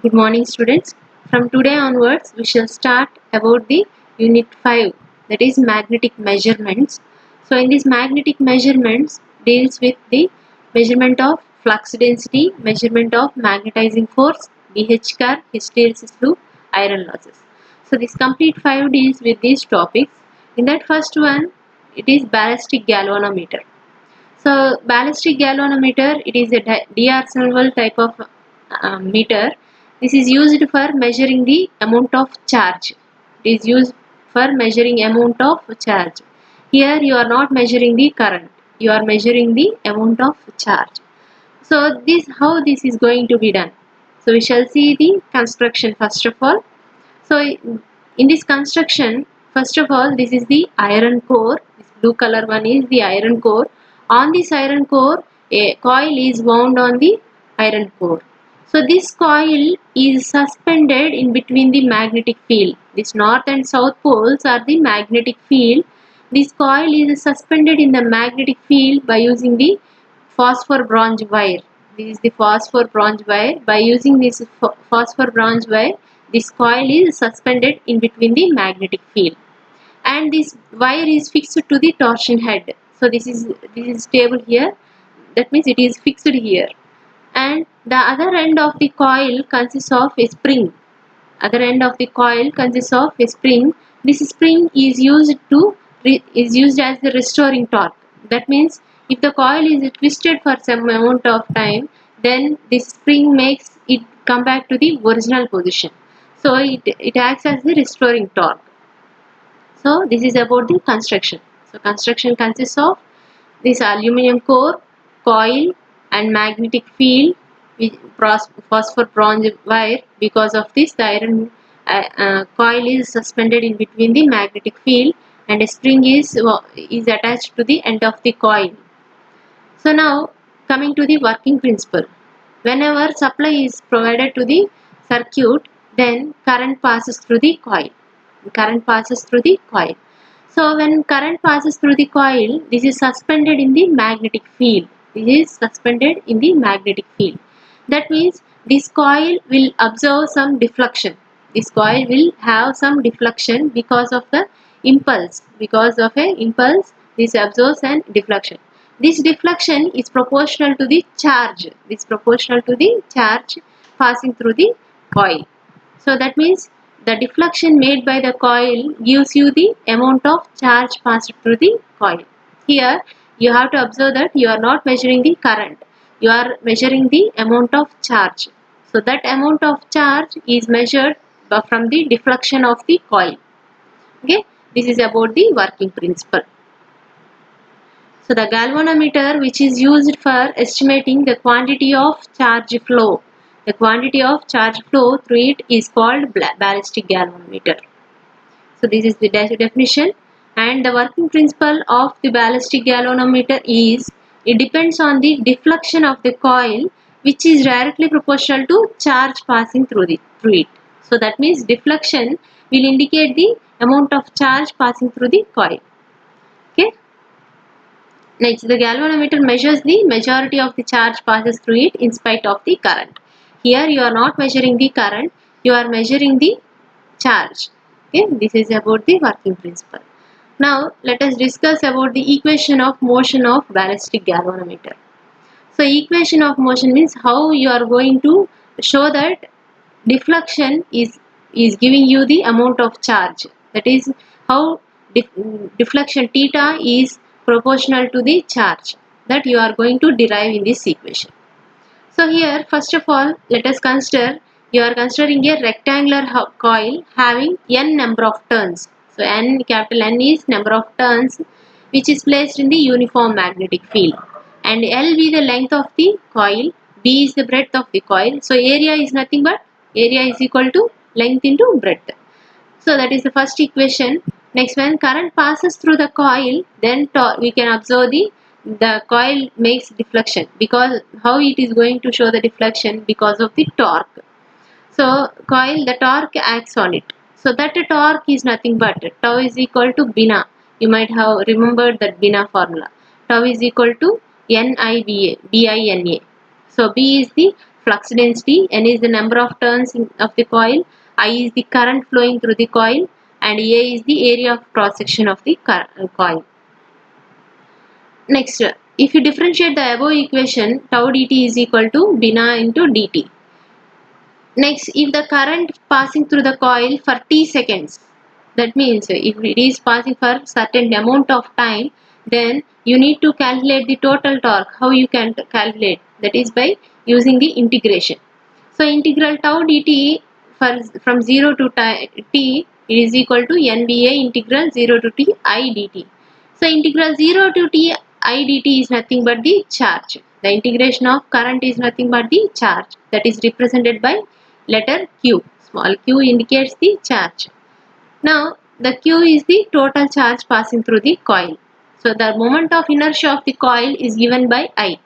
Good morning, students. From today onwards, we shall start about the Unit 5, that is magnetic measurements. So, in this magnetic measurements deals with the measurement of flux density, measurement of magnetizing force, BH car, hysteresis loop, iron losses. So, this complete 5 deals with these topics. In that first one, it is ballistic galvanometer. So ballistic galvanometer, it is a D'Arsonval type of meter. This is used for measuring the amount of charge. It is used for measuring amount of charge. Here you are not measuring the current. You are measuring the amount of charge. So this how this is going to be done. So we shall see the construction first of all. So in this construction, first of all, this is the iron core. This blue color one is the iron core. On this iron core, a coil is wound on the iron core. So this coil is suspended in between the magnetic field. This north and south poles are the magnetic field. This coil is suspended in the magnetic field by using the phosphor bronze wire. This is the phosphor bronze wire. By using this phosphor bronze wire, this coil is suspended in between the magnetic field, and this wire is fixed to the torsion head. So this is stable here. That means it is fixed here, and the other end of the coil consists of a spring. Other end of the coil consists of a spring. This spring is used as the restoring torque. That means if the coil is twisted for some amount of time, then this spring makes it come back to the original position. So it acts as the restoring torque. So this is about the construction. So construction consists of this aluminum core, coil and magnetic field with phosphor bronze wire. Because of this, the iron coil is suspended in between the magnetic field, and a spring is attached to the end of the coil. So now coming to the working principle. Whenever supply is provided to the circuit, then current passes through the coil. Current passes through the coil. So when current passes through the coil, this is suspended in the magnetic field. This is suspended in the magnetic field. That means this coil will absorb some deflection. This coil will have some deflection because of the impulse. Because of a impulse, this absorbs an deflection. This deflection is proportional to the charge. This proportional to the charge passing through the coil. So that means the deflection made by the coil gives you the amount of charge passed through the coil. Here you have to observe that you are not measuring the current. You are measuring the amount of charge. So that amount of charge is measured from the deflection of the coil. Okay, this is about the working principle. So the galvanometer, which is used for estimating the quantity of charge flow. The quantity of charge flow through it is called ballistic galvanometer. So this is the definition, and the working principle of the ballistic galvanometer is it depends on the deflection of the coil, which is directly proportional to charge passing through it. So that means deflection will indicate the amount of charge passing through the coil. Okay. Next, the galvanometer measures the majority of the charge passes through it in spite of the current. Here you are not measuring the current, you are measuring the charge. Okay, this is about the working principle. Now let us discuss about the equation of motion of ballistic galvanometer. So equation of motion means how you are going to show that deflection is giving you the amount of charge. That is how deflection theta is proportional to the charge that you are going to derive in this equation. So here first of all let us consider you are considering a rectangular coil having n number of turns. So n, capital N is number of turns which is placed in the uniform magnetic field, and L be the length of the coil, B is the breadth of the coil. So area is nothing but area is equal to length into breadth. So that is the first equation. Next, when current passes through the coil, then we can observe the coil makes deflection. Because how it is going to show the deflection? Because of the torque. So coil, the torque acts on it. So that torque is nothing but tau is equal to Bina. You might have remembered that Bina formula. Tau is equal to NIBA, BINA. So B is the flux density, N is the number of turns of the coil, I is the current flowing through the coil, and A is the area of cross section of the coil. Next, if you differentiate the above equation, tau dt is equal to beta into dt. Next, if the current passing through the coil for t seconds, that means if it is passing for certain amount of time, then you need to calculate the total torque. How you can calculate? That is by using the integration. So integral tau dt from 0 to t is equal to NBA integral 0 to t I dt. So integral 0 to t I dt is nothing but the charge. The integration of current is nothing but the charge, that is represented by letter Q. Small q indicates the charge. Now the Q is the total charge passing through the coil. So the moment of inertia of the coil is given by I.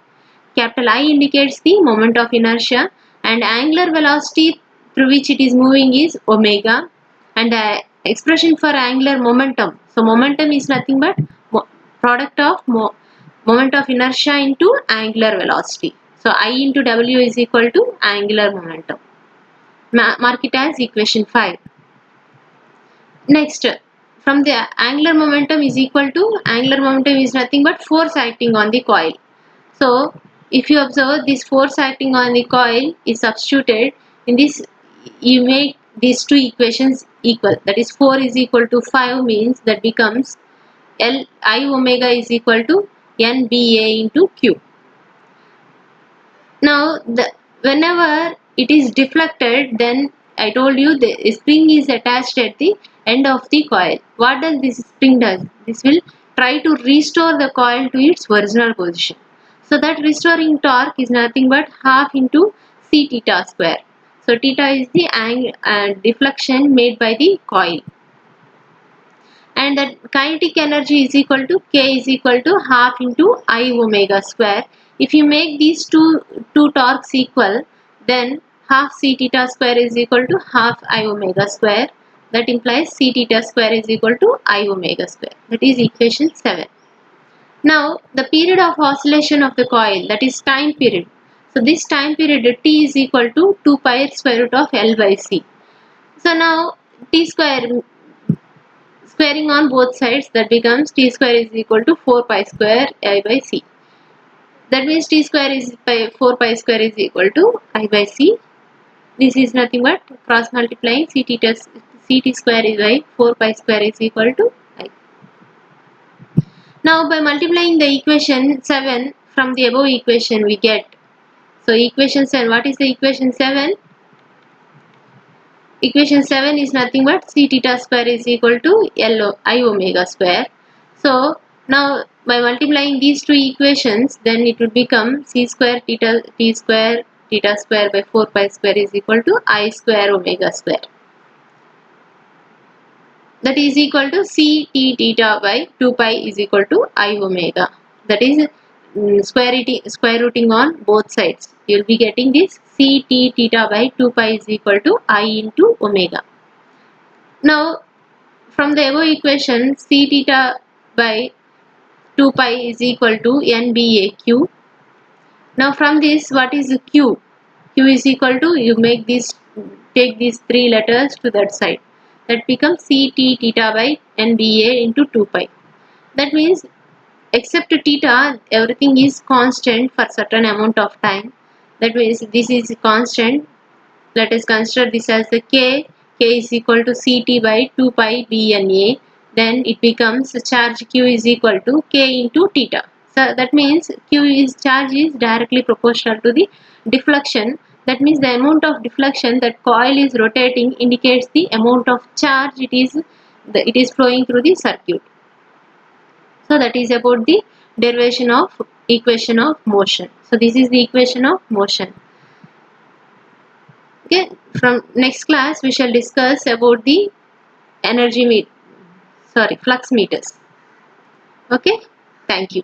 Capital I indicates the moment of inertia, and angular velocity through which it is moving is omega, and the expression for angular momentum. So momentum is nothing but product of moment of inertia into angular velocity. So I into W is equal to angular momentum. Mark it as equation 5. Next, from the angular momentum is equal to, angular momentum is nothing but force acting on the coil. So if you observe, this force acting on the coil is substituted in this, you make these two equations equal, that is 4 is equal to 5 means that becomes L I omega is equal to NBA into Q. Now whenever it is deflected, then I told you the spring is attached at the end of the coil. What does this spring does? This will try to restore the coil to its original position. So that restoring torque is nothing but half into c theta square. So theta is the deflection made by the coil. And that kinetic energy is equal to K is equal to half into I omega square. If you make these two torques equal, then half c theta square is equal to half I omega square. That implies c theta square is equal to I omega square. That is equation 7. Now the period of oscillation of the coil, that is time period. So this time period T is equal to 2 pi square root of L by C. So now T square squaring on both sides, that becomes T square is equal to 4 pi square I by C. That means T square is 4 pi square is equal to I by C. This is nothing but cross multiplying CT square is by 4 pi square is equal to I. Now by multiplying the equation 7 from the above equation we get. So equation 7, what is the equation 7? Equation 7 is nothing but c theta square is equal to I omega square. So now by multiplying these two equations, then it would become c square t square theta square by 4 pi square is equal to I square omega square. That is equal to c t theta by 2 pi is equal to I omega. That is square rooting on both sides. You will be getting this c t theta by 2 pi is equal to I into omega. Now from the above equation, c theta by 2 pi is equal to NBAQ. Now from this, what is Q? Q is equal to, you make this, take these three letters to that side. That becomes CT theta by NBA into 2 pi. That means except theta, everything is constant for certain amount of time. That means this is constant. Let us consider this as the K. K is equal to CT by 2 pi BNA. Then it becomes charge Q is equal to K into theta. So that means charge is directly proportional to the deflection. That means the amount of deflection that coil is rotating indicates the amount of charge it is flowing through the circuit. So that is about the derivation of equation of motion. So this is the equation of motion. Okay, from next class we shall discuss about the flux meters. Okay, thank you.